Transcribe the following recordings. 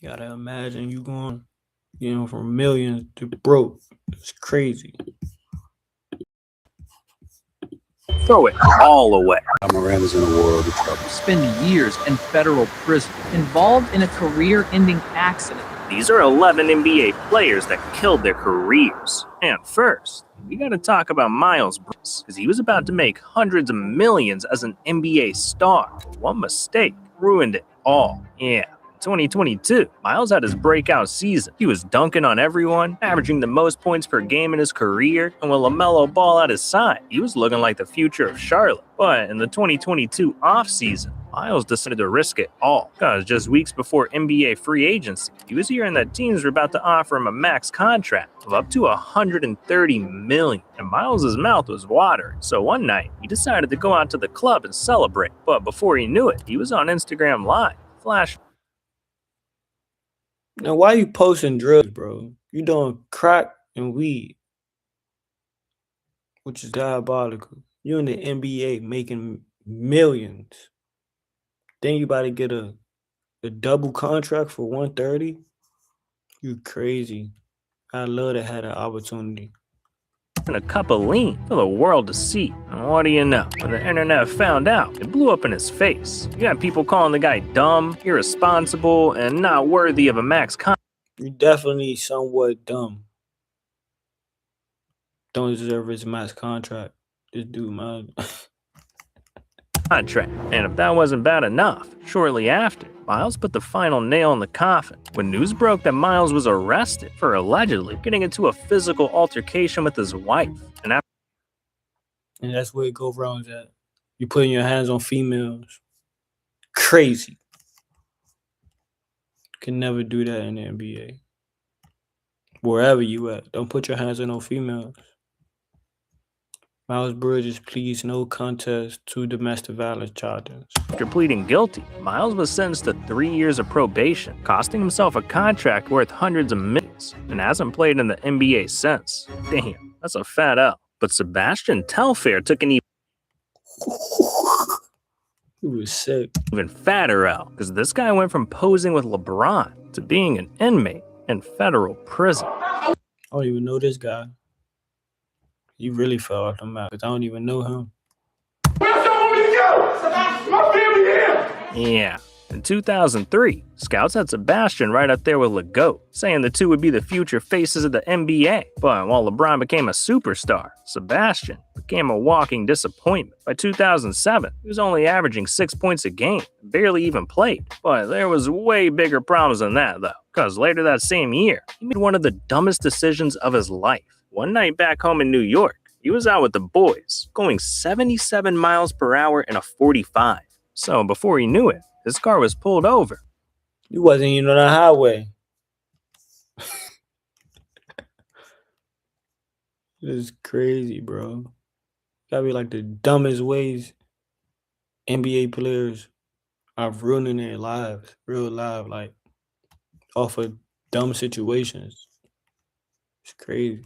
You gotta imagine you going, from millions to broke. It's crazy. Throw it all away. Moran is in a world of trouble. Spend years in federal prison, involved in a career-ending accident. These are 11 NBA players that killed their careers. And first, we gotta talk about Miles Bridges, because he was about to make hundreds of millions as an NBA star. One mistake ruined it all. Yeah. 2022, Miles had his breakout season. He was dunking on everyone, averaging the most points per game in his career, and with LaMelo Ball at his side, he was looking like the future of Charlotte. But in the 2022 offseason, Miles decided to risk it all, because just weeks before NBA free agency, he was hearing that teams were about to offer him a max contract of up to $130 million, and Miles' mouth was watering. So one night, he decided to go out to the club and celebrate, but before he knew it, he was on Instagram Live, flashing. Now, why you posting drugs, bro? You doing crack and weed, which is diabolical. You in the NBA making millions. Then you about to get a double contract for 130? You crazy. I love to have that opportunity. And a cup of lean for the world to see. And what do you know? When the internet found out, it blew up in his face. You got people calling the guy dumb, irresponsible, and not worthy of a max contract. You definitely somewhat dumb. Don't deserve his max contract. This dude, man. And if that wasn't bad enough, shortly after, Miles put the final nail in the coffin when news broke that Miles was arrested for allegedly getting into a physical altercation with his wife. And that's where it goes wrong at. You putting your hands on females. Crazy. Can never do that in the NBA. Wherever you at, don't put your hands on no females. Miles Bridges pleads no contest to domestic violence charges. After pleading guilty, Miles was sentenced to 3 years of probation, costing himself a contract worth hundreds of millions, and hasn't played in the NBA since. Damn, that's a fat L. But Sebastian Telfair took an He was sick. even fatter L, because this guy went from posing with LeBron to being an inmate in federal prison. I don't even know this guy. He really fell off the map, because I don't even know him. Where's someone to go? My family here! Yeah. In 2003, scouts had Sebastian right up there with LeGoat, saying the two would be the future faces of the NBA. But while LeBron became a superstar, Sebastian became a walking disappointment. By 2007, he was only averaging 6 points a game, barely even played. But there was way bigger problems than that, though, because later that same year, he made one of the dumbest decisions of his life. One night back home in New York, he was out with the boys, going 77 miles per hour in a 45. So before he knew it, his car was pulled over. He wasn't even on the highway. This is crazy, bro. Gotta be like the dumbest ways NBA players are ruining their lives, real life, like off of dumb situations. It's crazy.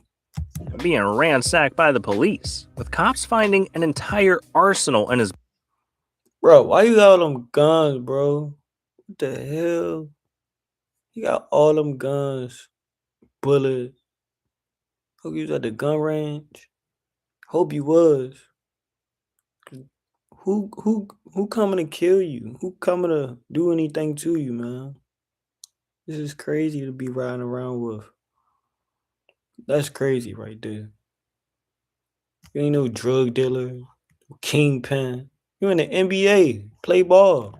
Being ransacked by the police, with cops finding an entire arsenal in his. Bro, why you got all them guns, bro? What the hell? You got all them guns, bullets. Hope you was at the gun range. Hope you was. Who coming to kill you? Who coming to do anything to you, man? This is crazy to be riding around with. That's crazy right there. You ain't no drug dealer, kingpin. You in the NBA, play ball.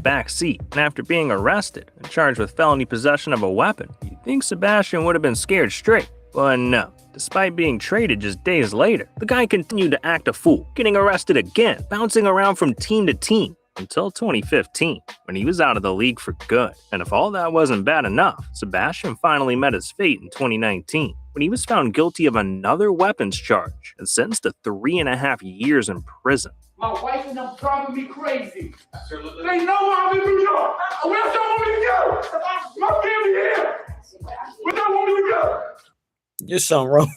Back seat, and after being arrested and charged with felony possession of a weapon, you'd think Sebastian would have been scared straight. But no. Despite being traded just days later, the guy continued to act a fool, getting arrested again, bouncing around from team to team, until 2015, when he was out of the league for good. And if all that wasn't bad enough, Sebastian finally met his fate in 2019, when he was found guilty of another weapons charge and sentenced to 3.5 years in prison. My wife and them driving me crazy. They know I'm in New York. Where else y'all want me to go? My family here. Where y'all want me to go? There's something wrong.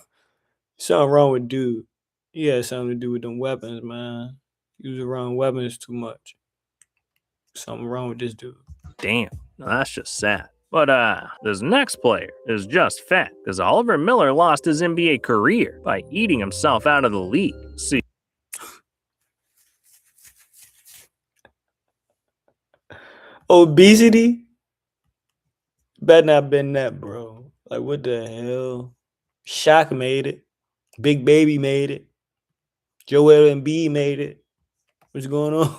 Something wrong with dude. He had something to do with them weapons, man. He was around weapons too much. Something wrong with this dude. Damn, Now, that's just sad. But this next player is just fat, because Oliver Miller lost his NBA career by eating himself out of the league. See, Obesity? Better not been that, bro. Like, what the hell? Shaq made it. Big Baby made it. Joel Embiid made it. What's going on?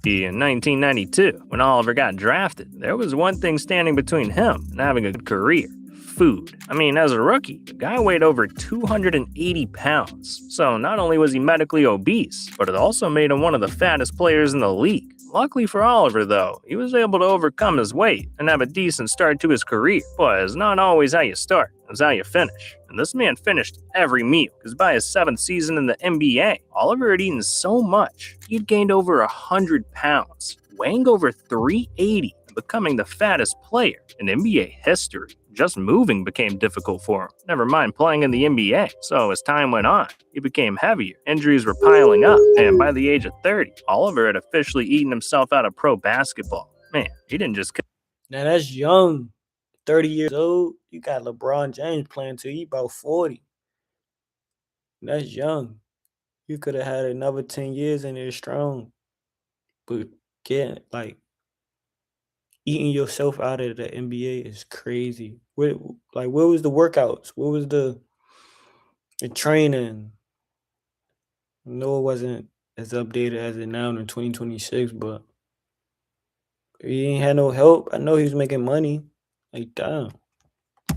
in 1992, when Oliver got drafted, there was one thing standing between him and having a good career: food. I mean, as a rookie, the guy weighed over 280 pounds. So not only was he medically obese, but it also made him one of the fattest players in the league. Luckily for Oliver, though, he was able to overcome his weight and have a decent start to his career. But it's not always how you start, it's how you finish. And this man finished every meal, because by his 7th season in the NBA, Oliver had eaten so much, he'd gained over 100 pounds, weighing over 380, and becoming the fattest player in NBA history. Just moving became difficult for him, never mind playing in the NBA. So as time went on, he became heavier, injuries were piling up, and by the age of 30, Oliver had officially eaten himself out of pro basketball. Man, he didn't just... Now, that's young. 30 years old. You got LeBron James playing till he about 40. That's young. You could have had another 10 years in there strong. But like, eating yourself out of the NBA is crazy. Where was the workouts? Where was the training? I know it wasn't as updated as it now in 2026, but he ain't had no help. I know he was making money. Like, damn.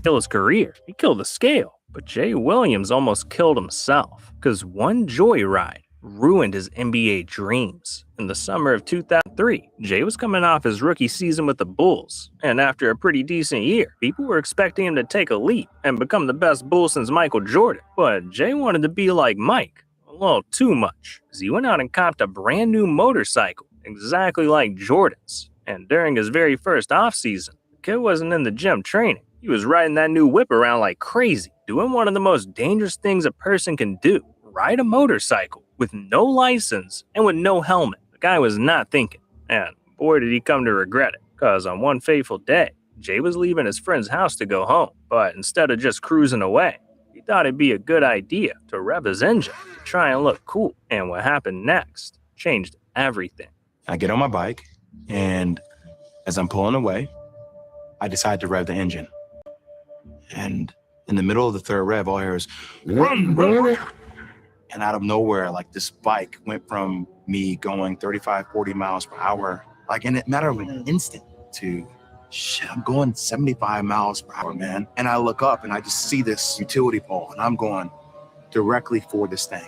Kill his career. He killed the scale. But Jay Williams almost killed himself, because one joyride ruined his NBA dreams. In the summer of 2003, Jay was coming off his rookie season with the Bulls, and after a pretty decent year, people were expecting him to take a leap and become the best Bull since Michael Jordan. But Jay wanted to be like Mike, a little too much, because he went out and copped a brand new motorcycle, exactly like Jordan's. And during his very first offseason, the kid wasn't in the gym training. He was riding that new whip around like crazy, doing one of the most dangerous things a person can do: ride a motorcycle with no license and with no helmet. The guy was not thinking, and boy did he come to regret it, because on one fateful day, Jay was leaving his friend's house to go home, but instead of just cruising away, he thought it'd be a good idea to rev his engine to try and look cool. And what happened next changed everything. I get on my bike, and as I'm pulling away, I decide to rev the engine. And in the middle of the third rev, all I hear is, run, run, run. And out of nowhere, like, this bike went from me going 35, 40 miles per hour, like in a matter of an instant, to shit, I'm going 75 miles per hour, man. And I look up and I just see this utility pole, and I'm going directly for this thing.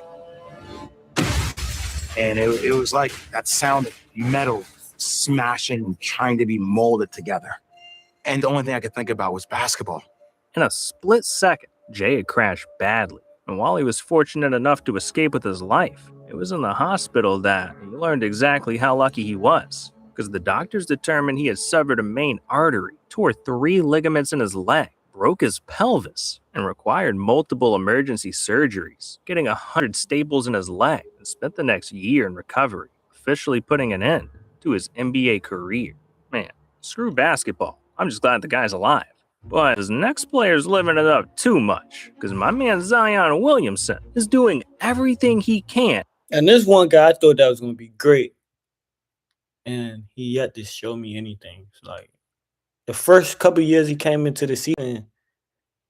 And it was like that sound of metal smashing and trying to be molded together. And the only thing I could think about was basketball. In a split second, Jay had crashed badly, and while he was fortunate enough to escape with his life, it was in the hospital that he learned exactly how lucky he was, because the doctors determined he had severed a main artery, tore 3 ligaments in his leg, broke his pelvis, and required multiple emergency surgeries, getting 100 staples in his leg, and spent the next year in recovery, officially putting an end to his NBA career. Man, screw basketball. I'm just glad the guy's alive. But his next player's living it up too much, because my man Zion Williamson is doing everything he can. And this one guy, I thought that was going to be great. And he yet to show me anything. It's like, the first couple years he came into the season,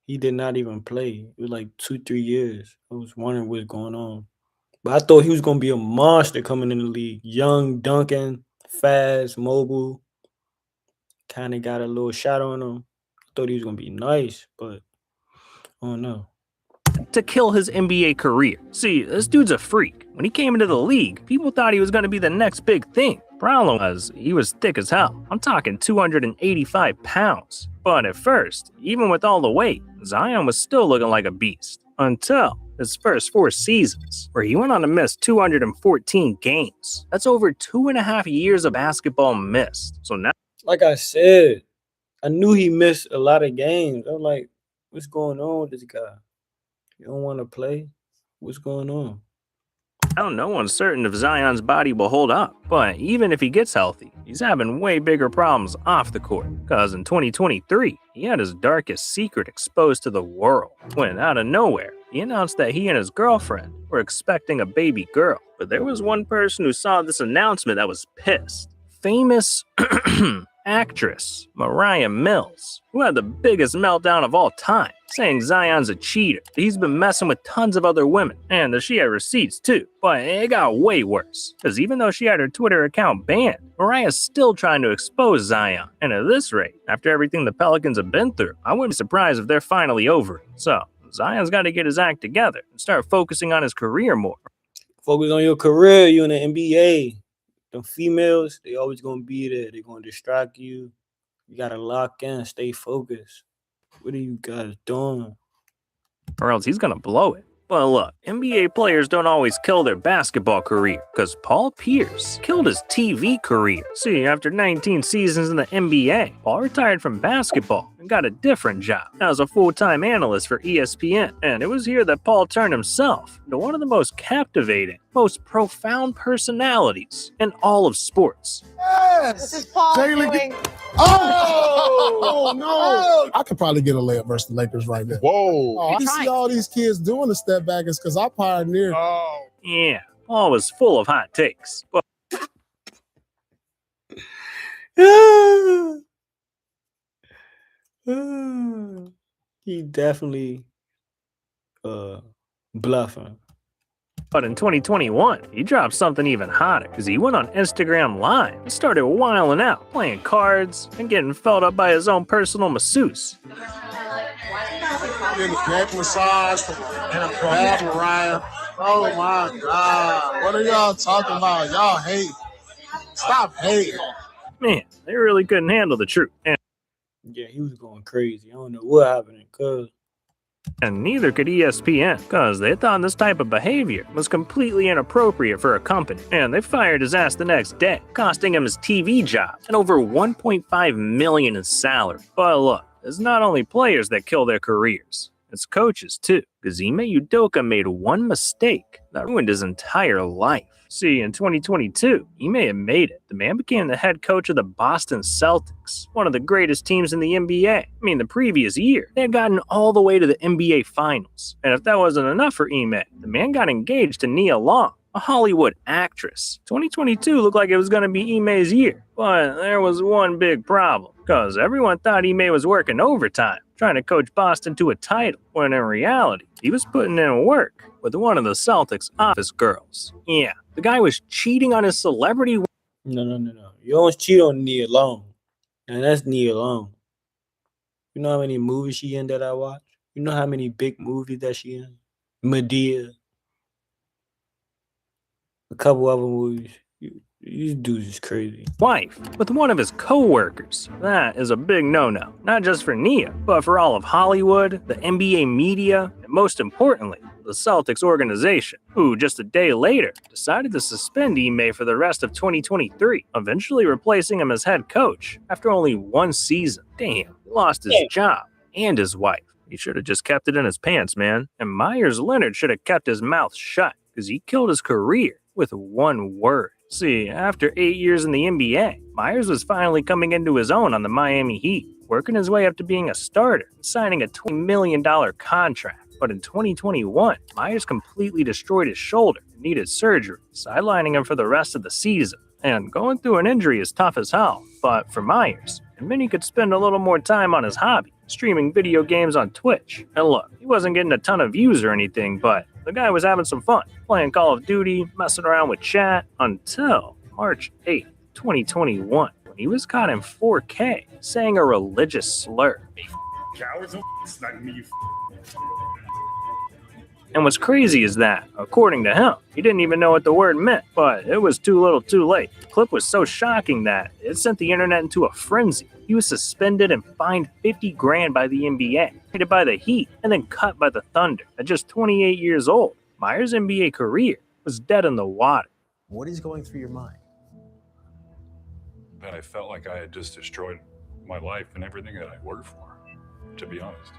he did not even play. It was like 2-3 years. I was wondering what's going on. But I thought he was going to be a monster coming in the league. Young, dunking, fast, mobile. Kind of got a little shot on him. Thought he was gonna be nice, but I don't know. To kill his NBA career. See, this dude's a freak. When he came into the league, people thought he was gonna be the next big thing. Problem was, he was thick as hell. I'm talking 285 pounds. But at first, even with all the weight, Zion was still looking like a beast. Until his first 4 seasons, where he went on to miss 214 games. That's over 2.5 years of basketball missed. So now, like I said, I knew he missed a lot of games. I'm like, what's going on with this guy? You don't want to play? What's going on? no one's certain if Zion's body will hold up. But even if he gets healthy, he's having way bigger problems off the court, cause in 2023, he had his darkest secret exposed to the world, when out of nowhere, he announced that he and his girlfriend were expecting a baby girl. But there was one person who saw this announcement that was pissed. Famous actress Mariah Mills, who had the biggest meltdown of all time, saying Zion's a cheater, that he's been messing with tons of other women, and that she had receipts too. But it got way worse, because even though she had her Twitter account banned, Mariah's still trying to expose Zion. And at this rate, after everything the Pelicans have been through, I wouldn't be surprised if they're finally over it. So, Zion's got to get his act together and start focusing on his career more. Focus on your career. You in the NBA. Them females, they always gonna be there. They're gonna distract you. You gotta lock in, stay focused. What are you guys doing? Or else he's gonna blow it. Well, look, NBA players don't always kill their basketball career, because Paul Pierce killed his TV career. See, after 19 seasons in the NBA, Paul retired from basketball and got a different job as a full-time analyst for ESPN. And it was here that Paul turned himself into one of the most captivating, most profound personalities in all of sports. Yes! This is Paul doing... Oh no! I could probably get a layup versus the Lakers right now. Whoa! Oh, I see all these kids doing the step back is because I pioneered. Oh. Yeah, Paul was full of hot takes. But He definitely bluffing. But in 2021, he dropped something even hotter, because he went on Instagram Live and started wilding out, playing cards, and getting felt up by his own personal masseuse. Getting a neck massage and a bad Mariah. Oh my God. What are y'all talking about? Y'all hate. Stop hating. Man, they really couldn't handle the truth. Yeah, he was going crazy. I don't know what happened, cuz. And neither could ESPN, because they thought this type of behavior was completely inappropriate for a company, and they fired his ass the next day, costing him his TV job and over $1.5 million in salary. But look, it's not only players that kill their careers, it's coaches too, because Ime Udoka made one mistake that ruined his entire life. See, in 2022, Ime had made it. The man became the head coach of the Boston Celtics, one of the greatest teams in the NBA. I mean, the previous year, they had gotten all the way to the NBA Finals. And if that wasn't enough for Ime, the man got engaged to Nia Long, a Hollywood actress. 2022 looked like it was going to be Ime's year, but there was one big problem, because everyone thought Ime was working overtime, trying to coach Boston to a title, when in reality, he was putting in work with one of the Celtics' office girls. Yeah, the guy was cheating on his celebrity. No. You don't cheat on Nia Long. And that's Nia Long. You know how many movies she in that I watch? You know how many big movies that she in? Medea. A couple other movies. These dudes is crazy. Wife with one of his co-workers. That is a big no-no, not just for Nia, but for all of Hollywood, the NBA media, and most importantly, the Celtics organization, who just a day later decided to suspend Ime for the rest of 2023, eventually replacing him as head coach after only one season. Damn, he lost his job and his wife. He should have just kept it in his pants, man. And Myers Leonard should have kept his mouth shut, because he killed his career with one word. See, after 8 years in the NBA, Myers was finally coming into his own on the Miami Heat, working his way up to being a starter, signing a $20 million contract. But in 2021, Myers completely destroyed his shoulder and needed surgery, sidelining him for the rest of the season. And going through an injury is tough as hell, but for Myers, and then he could spend a little more time on his hobby, streaming video games on Twitch. And look, he wasn't getting a ton of views or anything, but the guy was having some fun, playing Call of Duty, messing around with chat, until March 8th, 2021, when he was caught in 4K saying a religious slur. Cowards don't snipe me, you And what's crazy is that, according to him, he didn't even know what the word meant, but it was too little too late. The clip was so shocking that it sent the internet into a frenzy. He was suspended and fined $50,000 by the NBA, traded by the Heat, and then cut by the Thunder. At just 28 years old, Myers' NBA career was dead in the water. What is going through your mind? That I felt like I had just destroyed my life and everything that I worked for, to be honest.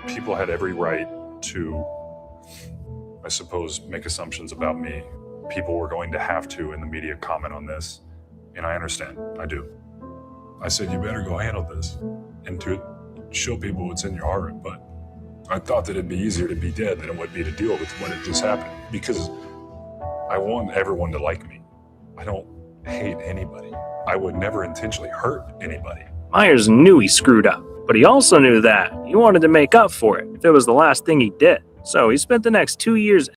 People had every right to, I suppose, make assumptions about me. People were going to have to, in the media, comment on this. And I understand. I do. I said, you better go handle this and to show people what's in your heart. But I thought that it'd be easier to be dead than it would be to deal with what had just happened, because I want everyone to like me. I don't hate anybody. I would never intentionally hurt anybody. Myers knew he screwed up, but he also knew that he wanted to make up for it if it was the last thing he did. So he spent the next 2 years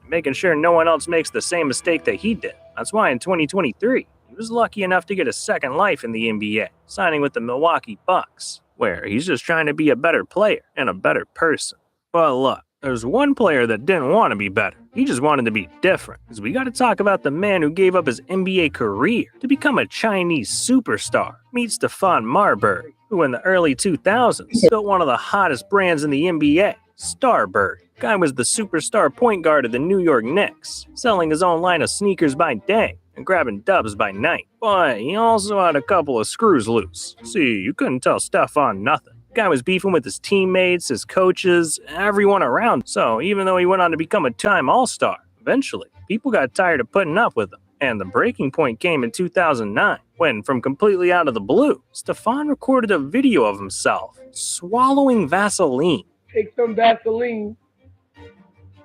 making sure no one else makes the same mistake that he did. That's why in 2023, he was lucky enough to get a second life in the NBA, signing with the Milwaukee Bucks, where he's just trying to be a better player and a better person. But look, there's one player that didn't want to be better. He just wanted to be different. Because we got to talk about the man who gave up his NBA career to become a Chinese superstar. Meet Stephon Marbury, who in the early 2000s built one of the hottest brands in the NBA, Starbury. Guy was the superstar point guard of the New York Knicks, selling his own line of sneakers by day and grabbing dubs by night. But he also had a couple of screws loose. See, you couldn't tell Stephon nothing. Guy was beefing with his teammates, his coaches, everyone around. So even though he went on to become a two-time All-Star, eventually, people got tired of putting up with him. And the breaking point came in 2009, when, from completely out of the blue, Stephon recorded a video of himself swallowing Vaseline. Take some Vaseline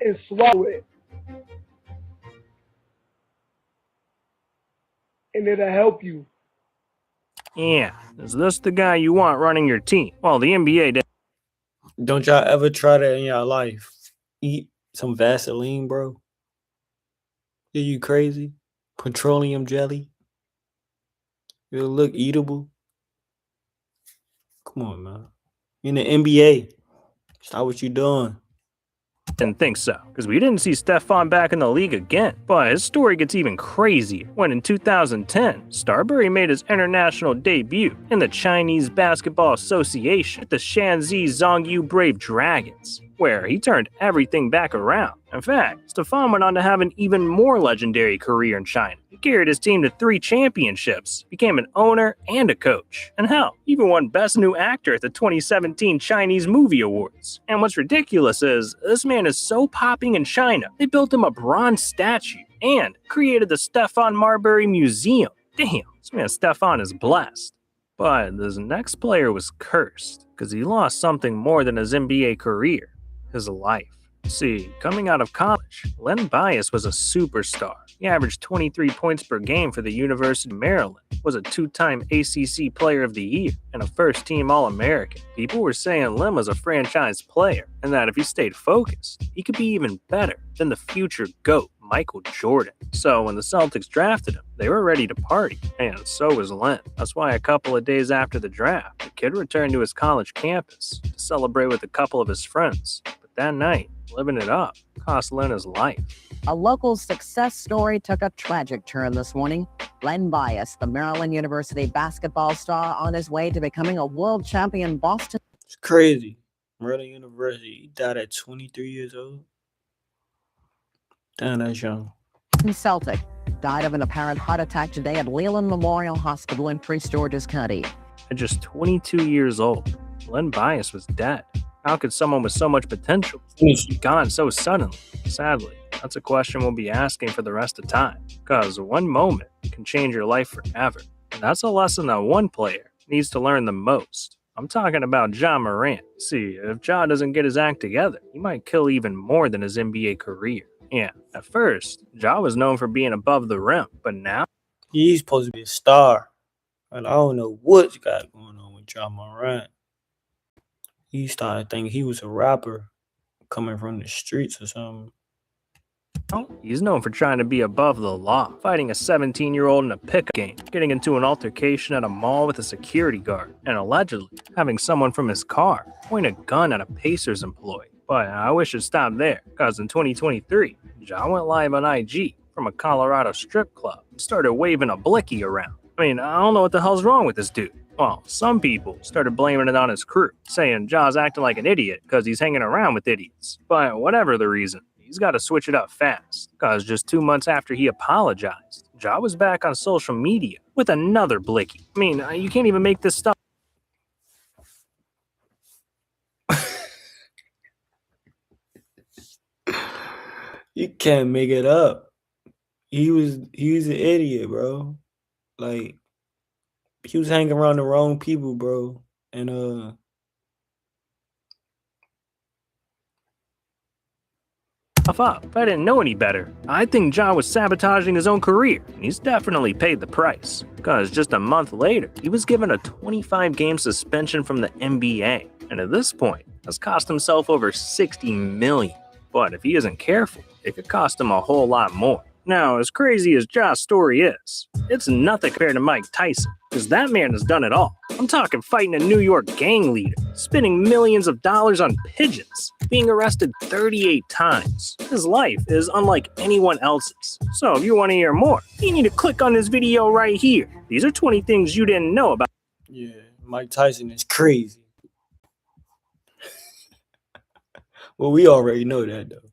and swallow it. And it'll help you. Yeah, is this the guy you want running your team? Well, the NBA did. Don't y'all ever try that in your life? Eat some Vaseline, bro? Are you crazy? Petroleum jelly? It'll look eatable. Come on, man. In the NBA. Stop what you doing. Didn't think so, because we didn't see Stephon back in the league again. But his story gets even crazier when in 2010, Starbury made his international debut in the Chinese Basketball Association with the Shanxi Zhongyu Brave Dragons, where he turned everything back around. In fact, Stephon went on to have an even more legendary career in China. He carried his team to 3 championships, became an owner and a coach, and hell, even won Best New Actor at the 2017 Chinese Movie Awards. And what's ridiculous is, this man is so popping in China, they built him a bronze statue and created the Stephon Marbury Museum. Damn, this man Stephon is blessed. But this next player was cursed, because he lost something more than his NBA career, his life. See, coming out of college, Len Bias was a superstar. He averaged 23 points per game for the University of Maryland, was a 2-time ACC Player of the Year, and a first-team All-American. People were saying Len was a franchise player, and that if he stayed focused, he could be even better than the future GOAT, Michael Jordan. So when the Celtics drafted him, they were ready to party, and so was Len. That's why a couple of days after the draft, the kid returned to his college campus to celebrate with a couple of his friends. But that night, living it up cost Len his life. A local success story took a tragic turn this morning. Len Bias, the Maryland University basketball star, on his way to becoming a world champion Boston. It's crazy. Maryland University, he died at 23 years old. Damn, that's young. Celtic died of an apparent heart attack today at Leland Memorial Hospital in Prince George's County. At just 22 years old, Len Bias was dead. How could someone with so much potential be gone so suddenly? Sadly, that's a question we'll be asking for the rest of time, because one moment can change your life forever. And that's a lesson that one player needs to learn the most. I'm talking about Ja Morant. See, if Ja doesn't get his act together, he might kill even more than his NBA career. Yeah, at first, Ja was known for being above the rim, but now he's supposed to be a star. And I don't know what's got going on with Ja Morant. He started thinking he was a rapper coming from the streets or something. He's known for trying to be above the law, fighting a 17-year-old in a pickup game, getting into an altercation at a mall with a security guard, and allegedly having someone from his car point a gun at a Pacers employee. But I wish it stopped there, because in 2023, Ja went live on IG from a Colorado strip club and started waving a blicky around. I mean, I don't know what the hell's wrong with this dude. Well, some people started blaming it on his crew, saying Ja's acting like an idiot because he's hanging around with idiots. But whatever the reason, he's got to switch it up fast, because just 2 months after he apologized, Ja was back on social media with another blicky. I mean, you can't even make this stuff. You can't make it up. He was an idiot, bro. Like, he was hanging around the wrong people, bro. And Up. If I didn't know any better, I think Ja was sabotaging his own career, and he's definitely paid the price. Because just a month later, he was given a 25-game suspension from the NBA, and at this point, has cost himself over $60 million. But if he isn't careful, it could cost him a whole lot more. Now, as crazy as Ja's story is, it's nothing compared to Mike Tyson, because that man has done it all. I'm talking fighting a New York gang leader, spending millions of dollars on pigeons, being arrested 38 times. His life is unlike anyone else's. So if you want to hear more, you need to click on this video right here. These are 20 things you didn't know about. yeah, Mike Tyson is crazy. Well, we already know that, though.